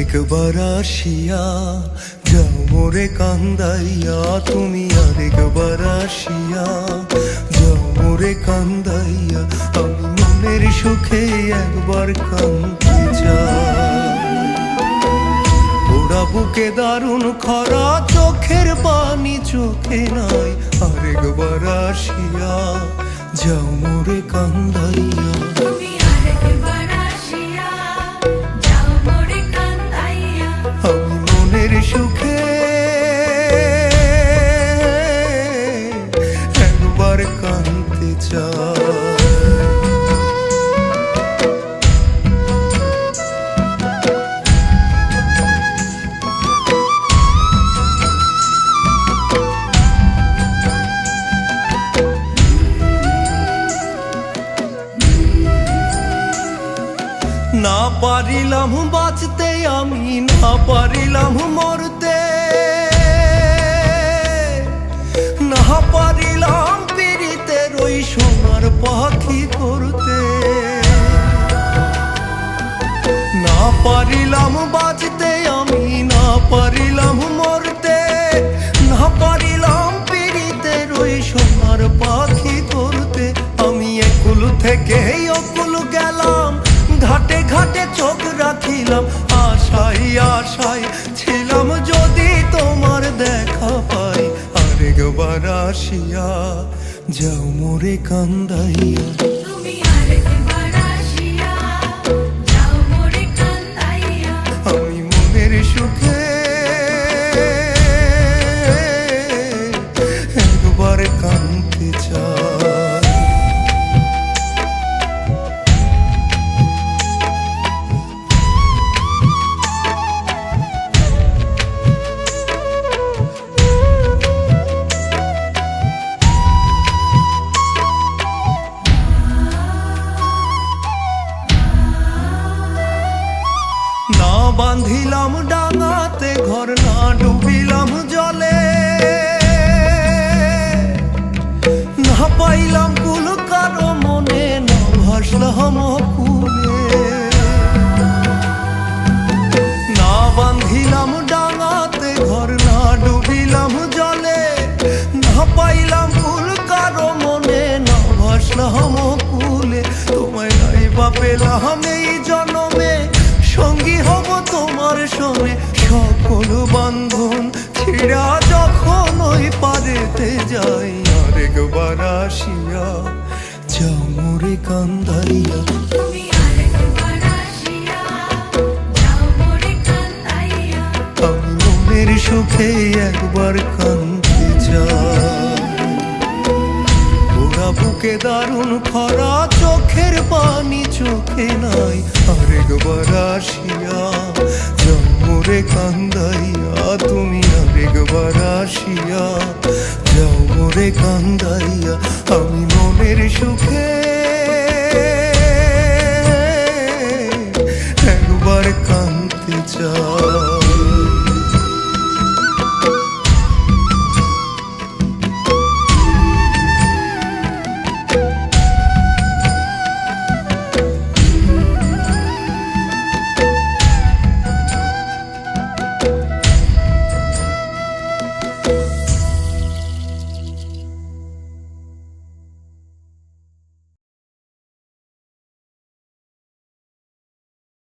আরেকবার আসিয়া যাও মোরে কান্দাইয়া, তুমি আরেকবার আসিয়া যাও মোরে কান্দাইয়া। আমি মনের সুখে একবার কাঁদতে চাই। ওরা বুকে দারুণ খরা, চোখের পানি চোখে নাই। আরেকবার আসিয়া যাও মোরে কান্দাইয়া। আমি মনের সুখে একবার কাঁদতে চাই। না পারিলাম বাঁচতে আমি, না পারিলাম মরতে, না পারিলাম পীড়িতের ওই সোনার পাখি করতে। না পারিলাম বাঁচতে আমি, না পারিলাম মরতে, না পারিলাম পীড়িতের ওই সোনার পাখি করতে। আমি একুল থেকে অকুল গেলাম, ঘাটে ঘাটে চোখ রাখিলাম, আশাই আশাই ছিলাম যদি তোমার দেখা পাই। আরেকবার আসিয়া যাও মোরে কান্দাইয়া। আমি মনের সুখে একবার কাঁদতে চাই। না বাঁধিলাম ডাঙাতে ঘর, না ডুবিলাম জলে, না পাইলাম কুল কারো মনে, না ভাসলাম কুলে। না বাঁধিলাম ডাঙাতে ঘর, না ডুবিলাম জলে, না পাইলাম কুল কারো মনে, না ভাসলাম কুলে। তোমায় নাই বা পেলাম এই জনমে, সঙ্গী হব তোমার সঙ্গে। সকল বান্ধন ছিড়া যখন ওই পারেতে যাই। আরেকবার আসিয়া যাও মোরে কান্দাইয়া। আমি মনের সুখে একবার কাঁদতে চাই। ওরা বুকে দারুণ খরা, চোখের পানি চোখে নাই। আরেকবার আসিয়া যাও মোরে কান্দাইয়া। তুমি আরেকবার আসিয়া যাও মোরে কান্দাইয়া।